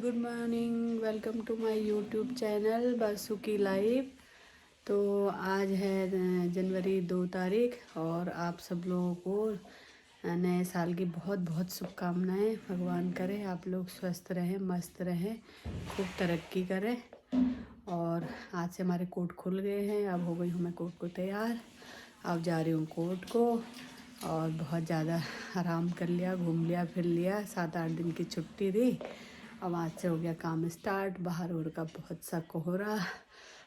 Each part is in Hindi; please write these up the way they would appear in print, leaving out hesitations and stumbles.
Good morning, welcome to my YouTube channel Basu की लाइफ। तो आज है जनवरी 2 तारीख और आप सब लोगों को नए साल की बहुत बहुत शुभकामनाएं। भगवान करे आप लोग स्वस्थ रहें, मस्त रहें, खूब तरक्की करें। और आज से हमारे कोर्ट खुल गए हैं। अब हो गई हूँ मैं कोर्ट को तैयार। अब जा रही हूँ कोर्ट को और बहुत ज़्यादा आराम कर लिया, घूम लिया, फिर लिया। 7-8 दिन की छुट्टी थी। अब आज से हो गया काम स्टार्ट। बाहर और का बहुत सा कोहरा,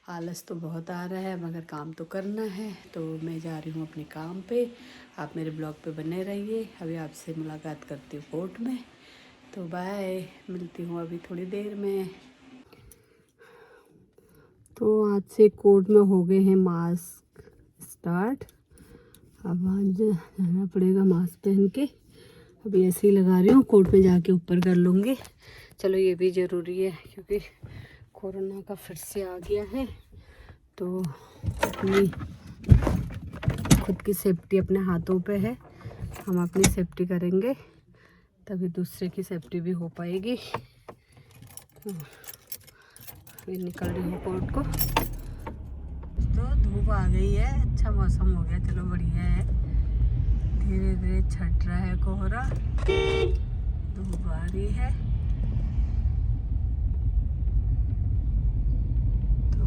आलस तो बहुत आ रहा है मगर काम तो करना है। तो मैं जा रही हूँ अपने काम पे। आप मेरे ब्लॉग पे बने रहिए। अभी आपसे मुलाकात करती हूँ कोर्ट में। तो बाय, मिलती हूँ अभी थोड़ी देर में। तो आज से कोर्ट में हो गए हैं मास्क स्टार्ट। अब आज जाना पड़ेगा मास्क पहन के। अभी ऐसे ही लगा रही हूँ, कोर्ट में जाके ऊपर कर लूँगी। चलो ये भी ज़रूरी है क्योंकि कोरोना का फिर से आ गया है। तो अपनी खुद की सेफ्टी अपने हाथों पे है। हम अपनी सेफ्टी करेंगे तभी दूसरे की सेफ्टी भी हो पाएगी। अभी निकल रही हूँ कोर्ट को। तो धूप आ गई है, अच्छा मौसम हो गया, चलो बढ़िया है। धीरे धीरे छट रहा है कोहरा, धूप आ रही है। तो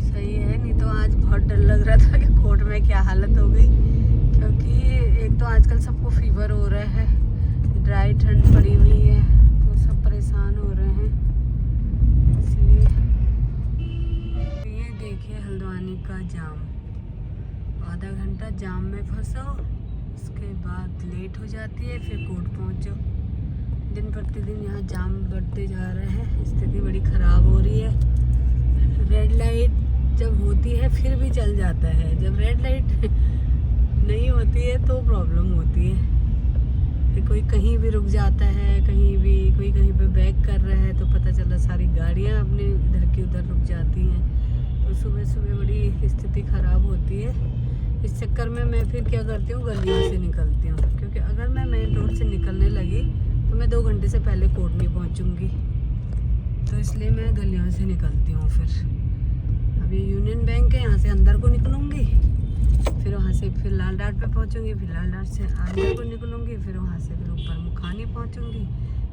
सही है, नहीं तो आज बहुत डर लग रहा था कि कोर्ट में क्या हालत हो गई। क्योंकि एक तो आजकल सबको फीवर हो रहा है, ड्राई ठंड पड़ी हुई है, तो सब परेशान हो रहे हैं। इसलिए ये देखिए हल्द्वानी का जाम, आधा घंटा जाम में फंसो, उसके बाद लेट हो जाती है, फिर कोर्ट पहुंचो। दिन प्रतिदिन यहाँ जाम बढ़ते जा रहे हैं, स्थिति बड़ी ख़राब हो रही है। रेड लाइट जब होती है फिर भी चल जाता है, जब रेड लाइट नहीं होती है तो प्रॉब्लम होती है। फिर कोई कहीं भी रुक जाता है, कहीं भी कोई कहीं पे बैक कर रहा है तो पता चला सारी गाड़ियाँ अपने इधर की उधर रुक जाती हैं। तो सुबह सुबह बड़ी स्थिति ख़राब होती है। इस चक्कर में मैं फिर क्या करती हूँ, गलियों से निकलती हूँ। क्योंकि अगर मैं मेन रोड से निकलने लगी तो मैं 2 घंटे से पहले कोर्ट नहीं पहुँचूँगी। तो इसलिए मैं गलियों से निकलती हूँ। फिर अभी यूनियन बैंक है, यहाँ से अंदर को निकलूँगी, फिर वहाँ से फिर लाल डाट पे पहुँचूँगी, फिर लाल डाट से अंदर को निकलूँगी, फिर वहाँ से फिर ऊपर मुखानी पहुँचूँगी,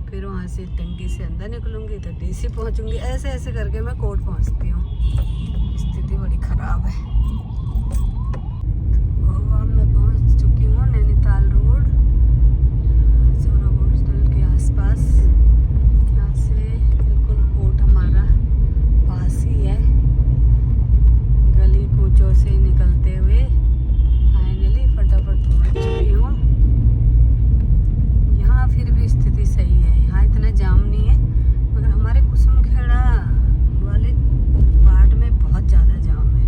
फिर वहाँ से टंकी से अंदर निकलूँगी तो डीसी पहुँचूँगी। ऐसे ऐसे करके मैं कोर्ट पहुँचती हूँ। स्थिति बड़ी ख़राब है। अब मैं पहुँच चुकी हूँ नैनीताल रोड, सोना हॉस्टल के आसपास। यहाँ से बिल्कुल कोर्ट हमारा पास ही है। गली कूचों से निकलते हुए फाइनली फटाफट पहुँच चुकी हूँ। यहाँ फिर भी स्थिति सही है, यहाँ इतना जाम नहीं है, मगर हमारे कुसुमखेड़ा वाले पार्ट में बहुत ज़्यादा जाम है।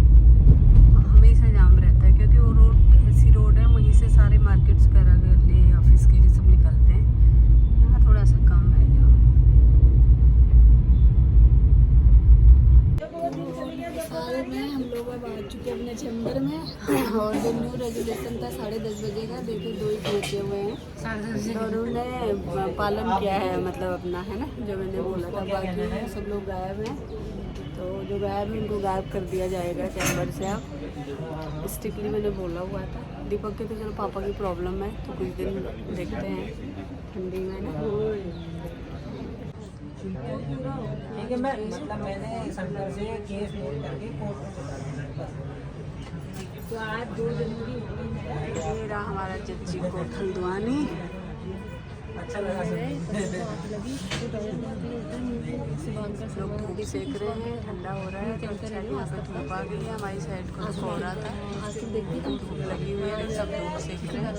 हमेशा जाम रहता है क्योंकि वो रोड ऐसी रोड है, वहीं से सारे मार्केट्स वगैरह के लिए, ऑफिस के लिए सब निकलते हैं। यहाँ थोड़ा सा कम है जाम। सारे में हम लोग अब आ चुके अपने चैम्बर में और जो न्यू रेजुलेशन था 10:30 बजे का, देखिए 2 ही पहुँचे हुए हैं। और उन्होंने पालन किया है, मतलब अपना है ना जो मैंने बोला था। बाकी सब लोग गायब हैं, तो जो गायब है उनको गायब कर दिया जाएगा चैम्बर से। आप स्ट्रिक्टली मैंने बोला हुआ था। दीपक के तो चलो पापा की प्रॉब्लम है तो कुछ दिन देखते हैं ठंडी में ना। ठीक है, मैंने शंकर से केस नोट करके तो आज 2 जनवरी ये रहा हमारा चच्ची को हल्द्वानी। अच्छा लगा लोग धूप सेक रहे हैं, ठंडा हो रहा है तो अच्छा है। यहाँ पे धूप आ गई है, हमारी साइड को हो रहा था, धूप लगी हुई है, सब धूप सेक रहे हैं।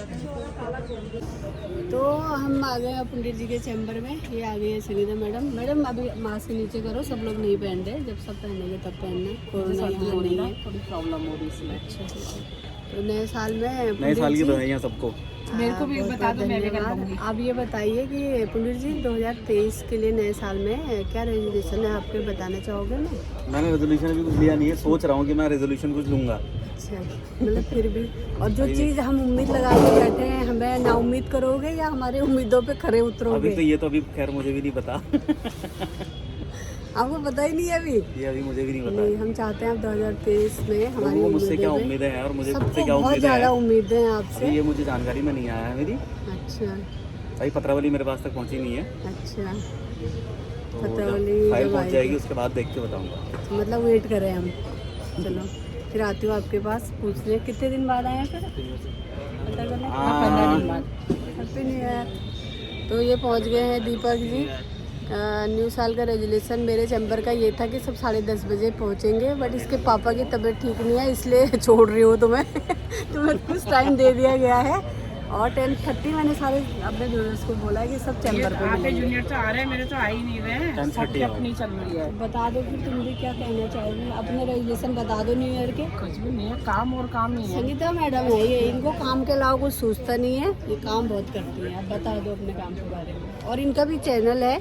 तो हम आ गए पंडित जी के चैम्बर में। ये आ गई है सुनीता मैडम। मैडम अभी मास्क नीचे करो, सब लोग नहीं पहन रहे, जब सब पहनेंगे तब पहनना। कोरोना यहाँ नहीं है, थोड़ी प्रॉब्लम हो रही है। अच्छा। तो नए साल में नए साल की बधाइयाँ सबको। मेरे को भी बहुत बता बहुत दो, मैं भी कर धन्यवाद। लूंगी। आप ये बताइए कि पुनीत जी 2023 के लिए नए साल में क्या रेजोल्यूशन है आपके, बताना चाहोगे ना? मैंने रेजोल्यूशन अभी कुछ लिया नहीं है, सोच रहा हूँ कि मैं रेजोल्यूशन कुछ लूँगा। अच्छा, मतलब फिर भी, और जो चीज़ हम उम्मीद लगा के बैठे हैं, हमें ना उम्मीद करोगे या हमारे उम्मीदों पे खरे अभी उतरोगे? तो ये तो अभी खैर मुझे भी नहीं पता। आपको पता ही नहीं है अभी? ये अभी मुझे भी नहीं पता। नहीं, हम चाहते हैं अब 2023 में हमारी लोगों को मुझसे क्या उम्मीदें- उम्मीदें हैं और मुझे सबको मुझसे क्या बहुत उम्मीदें ज़्यादा हैं, उम्मीदें हैं आपसे। अभी ये मुझे जानकारी में नहीं आया है मेरी। अच्छा भाई पत्रावली मेरे पास तक पहुँची नहीं है, अच्छा, तो पत्रावली जब फाइल जब पहुँच आएगी। जाएगी उसके बाद देख के बताऊँगा। मतलब वेट करें हम। चलो फिर आती हूँ आपके पास पूछने, कितने दिन बाद आए हैं फिर पता करने? 15 दिन बाद। Happy new year. तो ये पहुँच गए हैं दीपक जी। न्यू साल का रेजोल्यूशन मेरे चैम्बर का ये था कि सब 10:30 बजे पहुँचेंगे, बट इसके पापा की तबीयत ठीक नहीं है इसलिए छोड़ रही हूँ तुम्हें। तुम्हें कुछ टाइम दे दिया गया है और 10:30 मैंने सारे अपने जूनियर्स को बोला है कि सब चैम्बर पे आपके मिलेंगे। जूनियर तो आ रहे हैं, मेरे तो आ ही नहीं रहे हैं। 10:30 सबकी अपनी चल रही है। बता दो फिर तुम भी क्या कहना चाहोगी, अपने रेजोल्यूशन बता दो न्यू ईयर के। कुछ भी नहीं है, काम और काम ही है। संगीता मैडम है ये, इनको काम के अलावा कुछ सोचता नहीं है, ये काम बहुत करती हैं। आप बता दो अपने काम के बारे में। और इनका भी चैनल है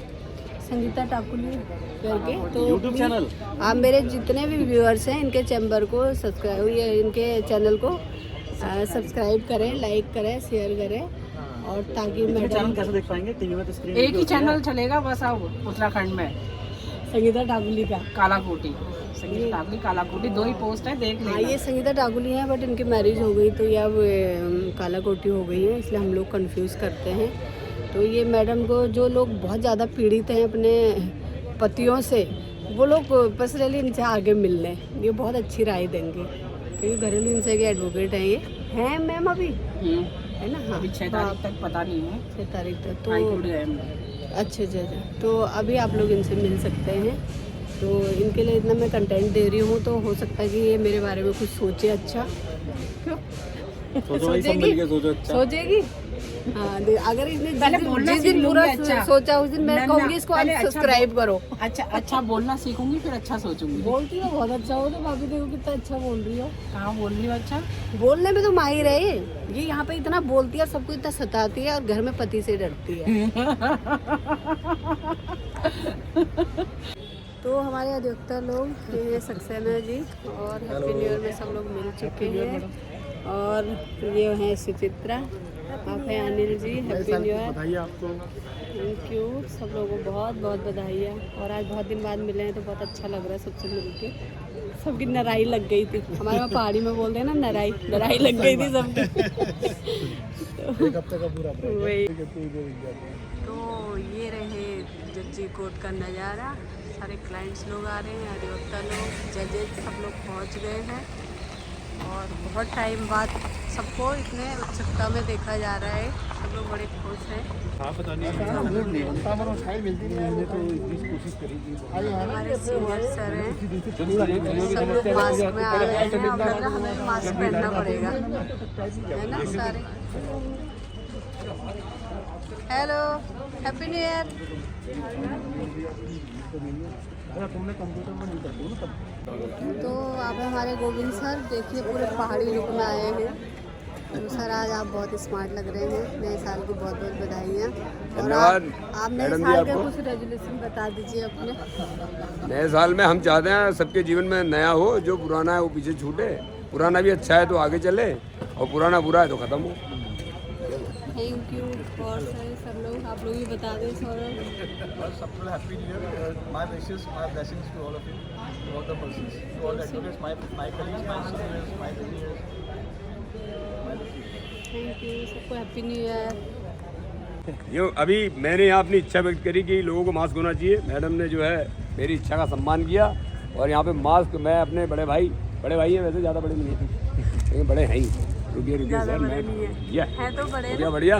संगीता टाकुली करके, तो यूट्यूब चैनल। आप मेरे जितने भी व्यूअर्स हैं इनके चैम्बर को सब्सक्राइब, ये इनके चैनल को सब्सक्राइब करें, लाइक करें, शेयर करें, और ताकि चैनल मैडम कैसे देख पाएंगे? टीवी में तो स्क्रीन एक ही चैनल चलेगा बस अब उत्तराखंड में, संगीता टाकुली का। कालाकोटी। संगीता टाकली, कालाकोटी, 2 ही पोस्ट है, देख हाँ, लेना। ये संगीता टाकुली है, बट इनकी मैरिज हो गई तो ये अब काला कोटी हो गई है, इसलिए हम लोग कंफ्यूज करते हैं। तो ये मैडम को, जो लोग बहुत ज़्यादा पीड़ित हैं अपने पतियों से, वो लोग पर्सनली इनसे आगे मिल लें, ये बहुत अच्छी राय देंगे, क्योंकि घरेलू हिंसा के एडवोकेट हैं ये। हैं मैम अभी, है ना? हाँ, अभी 6 तारीख तक पता नहीं है, 6 तारीख तक। हाई तो कोर्ट गए हम लोग। अच्छा अच्छा अच्छा, तो अभी आप लोग इनसे मिल सकते हैं। तो इनके लिए इतना मैं कंटेंट दे रही हूँ, तो हो सकता है कि ये मेरे बारे में कुछ सोचे। अच्छा, क्यों सोचो भाई, सब मिलके सोचो। अच्छा सोचेगी? हाँ, अगर इसने पहले जिस बोलना जिस दिन सीख पूरा लूंगी, अच्छा। सोचा उस दिन मैं ना, कहूँगी इसको पहले अच्छा सब्सक्राइब करो। अच्छा बोलना सीखूंगी, फिर अच्छा सोचूंगी। बोलती हो बहुत अच्छा हो, तो भाभी देखो कितना अच्छा बोल रही हो। कहाँ बोल रही हो? अच्छा बोलने में तो माहिर है ये यहाँ पे इतना बोलती है और सबको इतना सताती है, और घर में पति से डरती है। तो हमारे अधिवक्ता लोग, ये सक्सेना जी और हैप्पी न्यू ईयर में सब लोग मिल चुके हैं। और ये हैं सुचित्रा, आप हैं Anil ji, happy new year. बताइए आपको। थैंक यू, सब लोगों को बहुत बहुत बधाइयाँ। और आज बहुत दिन बाद मिले हैं तो बहुत अच्छा लग रहा है सबसे मिलके। सबकी नराई लग गई थी, हमारे वहाँ पहाड़ी में बोलते हैं ना, नराई लग गई थी सबकी। एक हफ्ते का पूरा वही। तो ये रहे जज्जी कोर्ट का नज़ारा, सारे क्लाइंट्स लोग आ रहे हैं, अधिवक्ता लोग, जजेस सब लोग पहुंच गए हैं, और बहुत टाइम बाद सबको इतने उत्सुकता में देखा जा रहा है, सब लोग बड़े खुश हैं। हमारे सीनियर सर हैं, सब लोग मास्क में आ रहे हैं, अब लग रहा है हमें भी मास्क पहनना पड़ेगा, है ना सारे। Hello, happy new year. तो आप हमारे गोविंद सर, देखिए पूरे पहाड़ी लुक में आए हैं। तो सर आज आप बहुत स्मार्ट लग रहे हैं, नए साल की बहुत बहुत बधाइयाँ। और आप नए साल के कुछ रेजोल्यूशन बता दीजिए अपने। नए साल में हम चाहते हैं सबके जीवन में नया हो, जो पुराना है वो पीछे छूटे, पुराना भी अच्छा है तो आगे चले, और पुराना बुरा है तो ख़त्म हो। Thank you. और सर सब लोग, आप लोग ही बता दें सौरभ। सबको happy new year, my wishes, my blessings to all of you, to all the persons, to all the advocates, my colleagues, my seniors, my juniors, thank you, सबको हैप्पी न्यू ईयर। यूँ अभी मैंने यहाँ अपनी इच्छा व्यक्त करी कि लोगों को मास्क होना चाहिए। मैडम ने जो है मेरी इच्छा का सम्मान किया, और यहाँ पे मास्क मैं अपने बड़े भाई हैं, वैसे ज़्यादा बड़े नहीं थे लेकिन बड़े हैं ही। रुकिए ज़्यादा सर, बड़े मैं नहीं है, ये है तो बड़े क्या ना। बढ़िया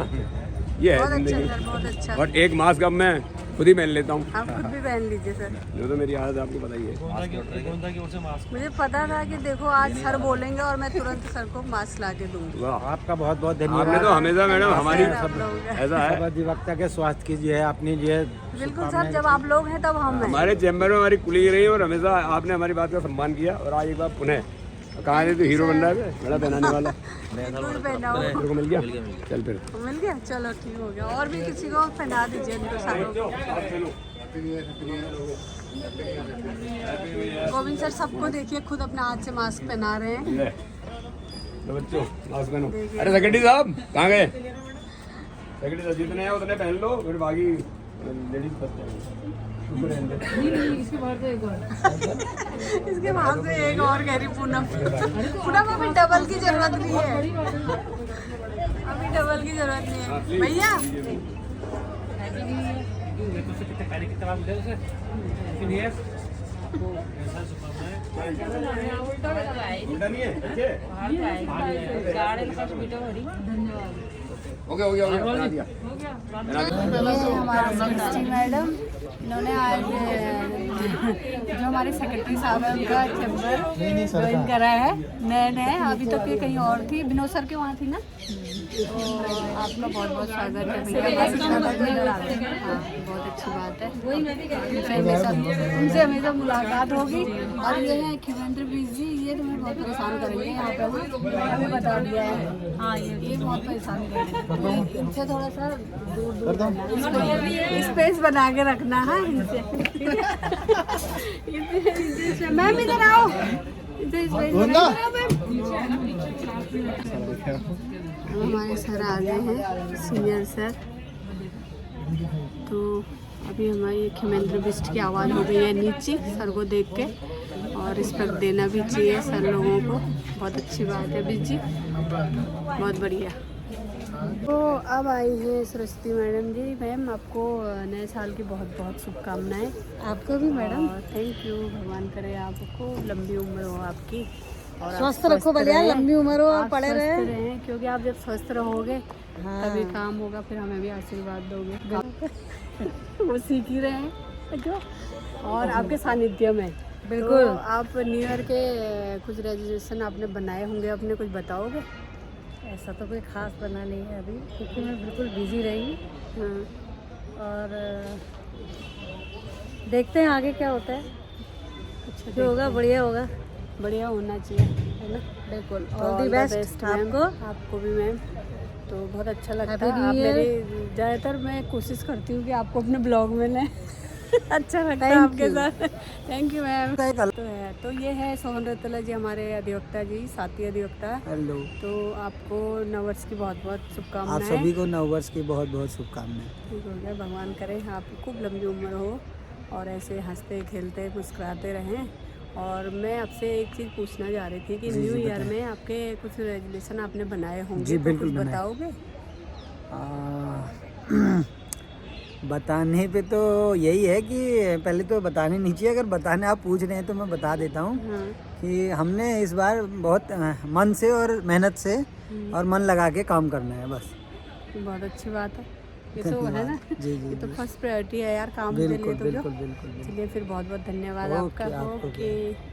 ये है बहुत अच्छा जिंदगी। सर, बहुत अच्छा। और एक मास्क अब मैं खुद ही पहन लेता हूँ, आप खुद भी पहन लीजिए सर। जो तो मेरी आदत आपको पता ही है। मुझे पता था कि देखो आज सर बोलेंगे और मैं तुरंत सर को मास्क ला के दूंगी। वाह, आपका बहुत बहुत आपने धन्यवाद। तो हमेशा मैडम हमारी सर, आप लोग हैं। ऐसा सब है। अधिवक्ता के स्वास्थ्य की जो है अपनी जो है बिल्कुल सर, जब आप लोग हैं तब हम हैं। हमारे चैम्बर में हमारी कुली रही और हमेशा आपने हमारी बात का सम्मान किया, और आज एक बार पुनः कहाँ थे? तो हीरो बन रहा है बड़ा पहनाने वाला। बिल्कुल पहनाओ। तेरे को मिल गया? चल फिर। मिल गया, चलो ठीक हो गया। और भी किसी को पहना दीजिए इनको सारों। गोविंद सर सबको देखिए खुद अपने हाथ से मास्क पहना रहे हैं। ले लो बच्चों मास्क पहनो। अरे सेक्रेटरी साहब कहाँ गए? सेक्रेटरी साहब जितने हैं उतने पहन लो, फिर बाकी लेडीज फंस जाएंगे। इसके बाद से एक और कह रही पूनम। पूनम अभी डबल की जरूरत नहीं है, अभी डबल की जरूरत नहीं है भैया। उल्टा नहीं है? ओके ओके ओके बना दिया। ये हमारे सृष्टि मैडम, इन्होंने आज जो हमारे सेक्रेटरी साहब है उनका चैम्बर ज्वाइन करा है नए नए। अभी तक ये कहीं और थी, विनोद सर के वहाँ थी ना। तो आपका बहुत बहुत स्वागत है भैया। हाँ बहुत अच्छी बात है। उनसे हमेशा मुलाकात होगी। और ये है खिवेंद्र बीस जी, ये तुम्हें बहुत परेशान करेंगे यहाँ पे, हमें बता दिया है। हाँ ये बहुत परेशान करेंगे, इनसे थोड़ा सा दूर दूर स्पेस बना के रखना है इनसे। मैम इधर आओ, हमारे सर आ गए हैं, सीनियर सर। तो अभी हमारी खिमेंद्र बिस्ट की आवाज़ हो गई है नीचे सर को देख के, और रिस्पेक्ट देना भी चाहिए सर लोगों को। बहुत अच्छी बात है बिस्ट जी, बहुत बढ़िया। तो अब आई है सरस्वती मैडम जी। मैम आपको नए साल की बहुत बहुत शुभकामनाएं। आपको भी मैडम। थैंक यू, भगवान करे आपको लंबी उम्र हो आपकी, और स्वस्थ रखो भैया, लंबी उम्र हो और पड़े रहे, क्योंकि आप जब स्वस्थ रहोगे तभी काम होगा, फिर हमें भी आशीर्वाद दोगे। वो सीख ही रहे हैं जो, और आपके सानिध्य में बिल्कुल। तो आप न्यू ईयर के कुछ रेजोल्यूशन आपने बनाए होंगे, अपने कुछ बताओगे? ऐसा तो कोई ख़ास बना नहीं है अभी, क्योंकि मैं बिल्कुल बिजी रही। हाँ। और देखते हैं आगे क्या होता है। अच्छा जो होगा बढ़िया होगा, बढ़िया होना चाहिए, है ना? बिल्कुल। ऑल द बेस्ट आपको। आपको भी मैम। तो बहुत अच्छा लगता Happy है। New आप Year। मेरी ज़्यादातर मैं कोशिश करती हूँ कि आपको अपने ब्लॉग में लें। अच्छा लगता है आपके साथ। Thank you ma'am. तो है, तो ये है सोहन रतला जी, हमारे अधिवक्ता जी, साथी अधिवक्ता। हेलो, तो आपको नववर्ष की बहुत बहुत आप शुभकामनाएं। सभी को नववर्ष की बहुत बहुत शुभकामनाएं। ठीक हो गया, भगवान करे आपकी खूब लंबी उम्र हो और ऐसे हंसते खेलते मुस्कुराते रहें। और मैं आपसे एक चीज़ पूछना चाह रही थी कि न्यू ईयर में आपके कुछ रेजोल्यूशन आपने बनाए होंगे, जी, तो बिल्कुल कुछ बनाए। बताओगे? बताने पे तो यही है कि पहले तो बताने नहीं चाहिए, अगर बताने आप पूछ रहे हैं तो मैं बता देता हूँ हाँ। कि हमने इस बार बहुत मन से और मेहनत से और मन लगा के काम करना है बस। बहुत अच्छी बात है, ये तो है ना। जी जी, ये तो फर्स्ट प्रायोरिटी है यार काम के लिए। तो जो बिल्कुल बिल्कुल बिल्कुल। चलिए फिर बहुत बहुत धन्यवाद ओके, आपका। आपको भी। ओके।